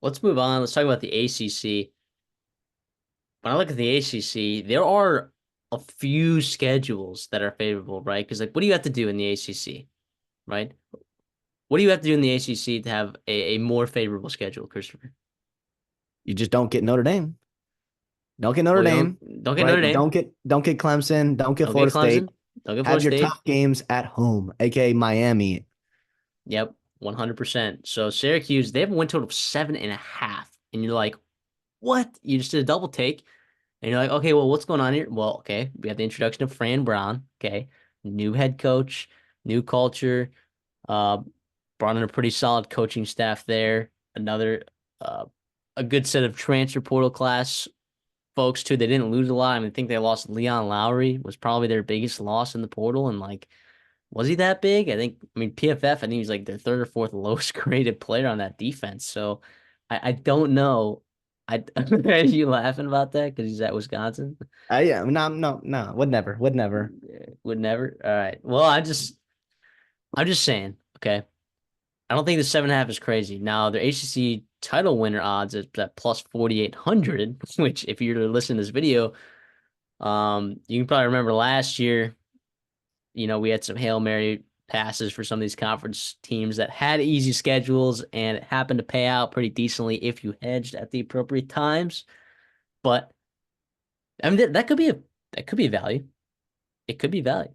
Let's move on. Let's talk about the ACC. When I look at the ACC, there are a few schedules that are favorable, right? Because like, what do you have to do in the ACC, right? What do you have to do in the ACC to have a more favorable schedule, Christopher? You just don't get Notre Dame. Don't get Notre Well, you Dame, don't get Notre right? Dame, Don't get Clemson. Don't get don't get Florida State. Clemson, don't get Have Florida your State. tough games at home, aka Miami. Yep, 100%. So Syracuse, they have a win total of 7.5, and you're like, what? You just did a double take. And you're like, okay, well, what's going on here? Well, okay, we have the introduction of Fran Brown. Okay, new head coach, new culture. Uh, brought in a pretty solid coaching staff there. Another, uh, a good set of transfer portal class folks too. They didn't lose a lot. I mean, I think they lost Leon Lowry was probably their biggest loss in the portal, and like, was he that big? I mean, PFF. I think he's like their third or fourth lowest graded player on that defense. So, I don't know. Are you laughing about that because he's at Wisconsin? Yeah, no, no, no, would never, would never. Would never. All right. Well, I'm just saying. Okay. I don't think the 7.5 is crazy. Now, their ACC title winner odds is at plus 4,800, which if you're to listen to this video, you can probably remember last year, we had some Hail Mary passes for some of these conference teams that had easy schedules and it happened to pay out pretty decently if you hedged at the appropriate times. But I mean, that could be value. It could be value.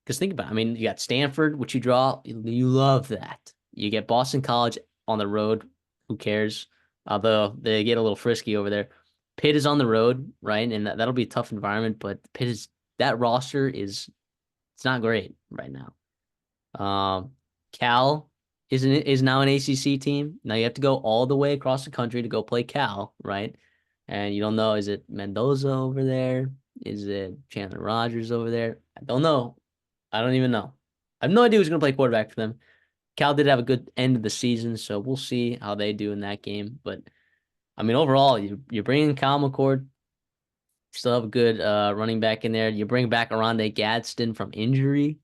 Because think about it. I mean, you got Stanford, which you draw. You love that. You get Boston College on the road. Who cares? Although they get a little frisky over there. Pitt is on the road, right? And that'll be a tough environment, but Pitt is that roster is it's not great right now. Cal is now an ACC team. Now you have to go all the way across the country to go play Cal, right? And you don't know, is it Mendoza over there? Is it Chandler Rogers over there? I don't know. I don't even know. I have no idea who's going to play quarterback for them. Cal did have a good end of the season, so we'll see how they do in that game. But I mean, overall, you're bringing Kyle McCord, still have a good running back in there. You bring back Aronde Gadsden from injury.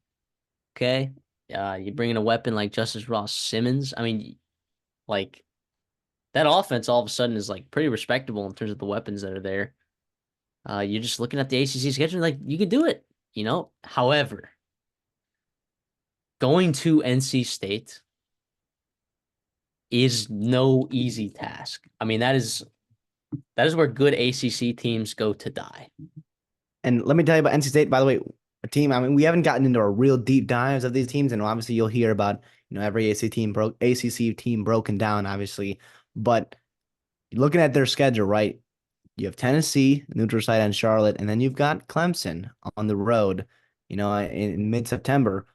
Okay, you bring in a weapon like Justice Ross Simmons. I mean, like that offense all of a sudden is like pretty respectable in terms of the weapons that are there. You're just looking at the ACC schedule, like you could do it. However, going to NC State is no easy task. I mean, that is where good ACC teams go to die. And let me tell you about NC State, by the way, a team. I mean, we haven't gotten into a real deep dives of these teams, and obviously you'll hear about every ACC team broken down, obviously. But looking at their schedule, right? You have Tennessee, neutral site on Charlotte, and then you've got Clemson on the road, in mid-September.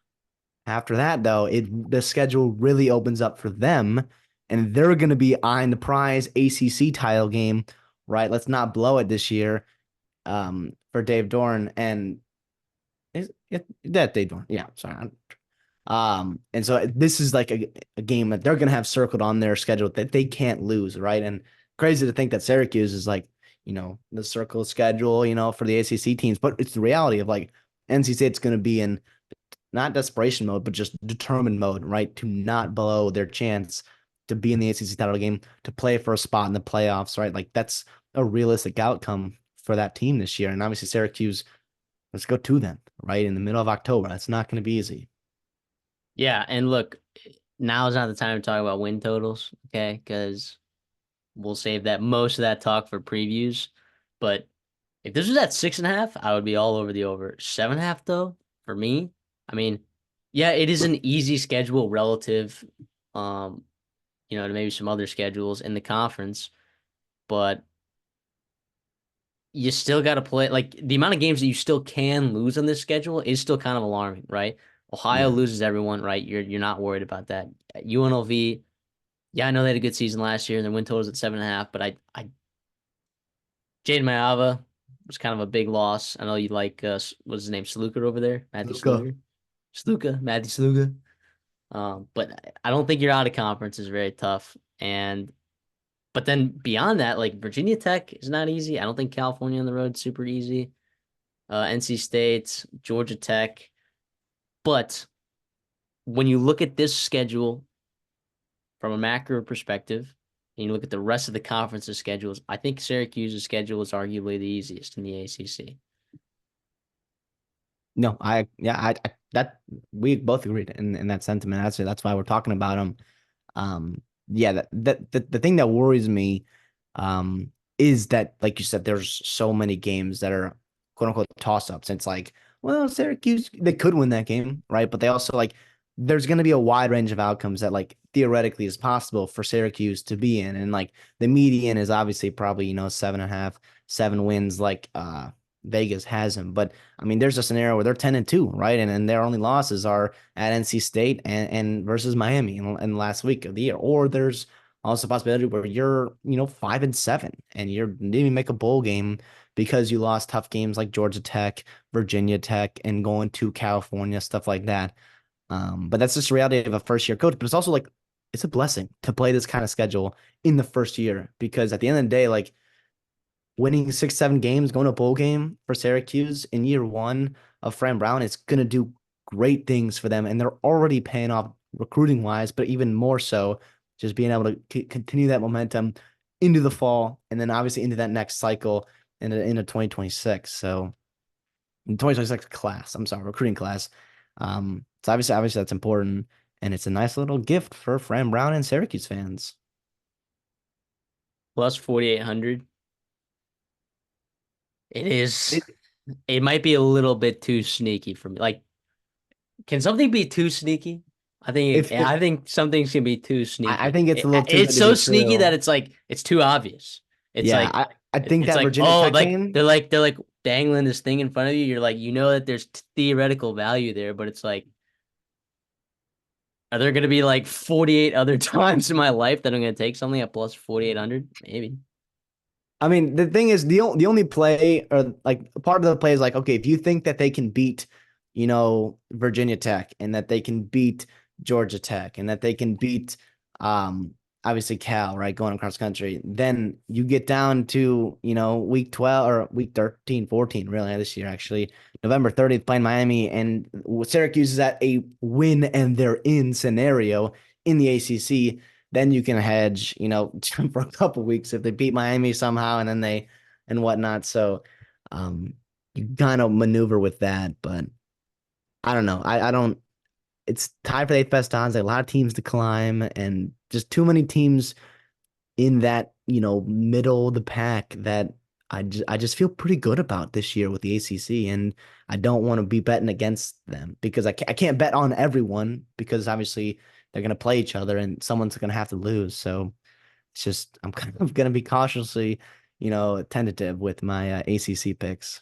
After that, though, the schedule really opens up for them, and they're going to be eyeing the prize ACC title game, right? Let's not blow it this year, for Dave Dorn and is it, that Dave Dorn? Yeah, sorry. And so this is like a game that they're going to have circled on their schedule that they can't lose, right? And crazy to think that Syracuse is like, the circle schedule, for the ACC teams, but it's the reality of like NC State's going to be in not desperation mode, but just determined mode, right? To not blow their chance to be in the ACC title game, to play for a spot in the playoffs, right? Like that's a realistic outcome for that team this year. And obviously, Syracuse, let's go to them, right? In the middle of October. That's not going to be easy. Yeah, and look, now is not the time to talk about win totals, okay? Because we'll save that most of that talk for previews. But if this was at 6.5, I would be all over the over. 7.5 though, for me, I mean, yeah, it is an easy schedule relative, um, to maybe some other schedules in the conference, but you still got to play like the amount of games that you still can lose on this schedule is still kind of alarming, right? Ohio Yeah. loses everyone, right? You're not worried about that. UNLV, yeah, I know they had a good season last year and their win total was at 7.5, but I Jaden Mayava was kind of a big loss. I know you like what's his name, Sluker over there, Matthew Luka. Matthew Sluka. But I don't think you're out of conference is very tough. And but then beyond that, like Virginia Tech is not easy. I don't think California on the road is super easy. NC State, Georgia Tech. But when you look at this schedule from a macro perspective, and you look at the rest of the conference's schedules, I think Syracuse's schedule is arguably the easiest in the ACC. No, I that we both agreed in that sentiment. That's why we're talking about them. Yeah, the thing that worries me, is that, like you said, there's so many games that are quote unquote toss ups. It's like, well, Syracuse, they could win that game, right? But they also like, there's going to be a wide range of outcomes that like theoretically is possible for Syracuse to be in, and like the median is obviously probably 7.5, 7 wins, like Vegas has them. But I mean, there's a scenario where they're 10-2, right? And their only losses are at NC State and versus Miami in the last week of the year. Or there's also a possibility where you're, 5-7 and you didn't even make a bowl game because you lost tough games like Georgia Tech, Virginia Tech, and going to California, stuff like that. But that's just the reality of a first year coach. But it's also like, it's a blessing to play this kind of schedule in the first year, because at the end of the day, like, winning 6, 7 games, going to a bowl game for Syracuse in year one of Fran Brown is going to do great things for them. And they're already paying off recruiting wise, but even more so, just being able to continue that momentum into the fall and then obviously into that next cycle into 2026. So, in 2026 class, I'm sorry, recruiting class. So obviously that's important. And it's a nice little gift for Fran Brown and Syracuse fans. Plus 4,800. It is. It, It might be a little bit too sneaky for me. Like, can something be too sneaky? if it, I think some things can be too I sneaky. think it's a little too It's good to so be sneaky that true. it's like it's too obvious. It's Yeah, like I think it's that like Virginia oh Tech game. they're like dangling this thing in front of you. You're like that there's theoretical value there, but it's like are there going to be like 48 other times in my life that I'm going to take something at plus 4,800? Maybe. I mean, the thing is, the only play, or like part of the play is like, okay, if you think that they can beat, Virginia Tech, and that they can beat Georgia Tech, and that they can beat, um, obviously Cal, right, going across country, then you get down to, week 12 or week 13, 14, really, this year, actually, November 30th, playing Miami, and Syracuse is at a win and they're in scenario in the ACC. Then you can hedge, for a couple weeks if they beat Miami somehow and then and whatnot. So you kind of maneuver with that, but I don't know. I don't. It's tied for the eighth best odds. Like a lot of teams to climb, and just too many teams in that middle of the pack that I just feel pretty good about this year with the ACC, and I don't want to be betting against them because I can't bet on everyone because obviously they're gonna play each other and someone's gonna have to lose. So it's just I'm kind of gonna be cautiously, tentative with my ACC picks.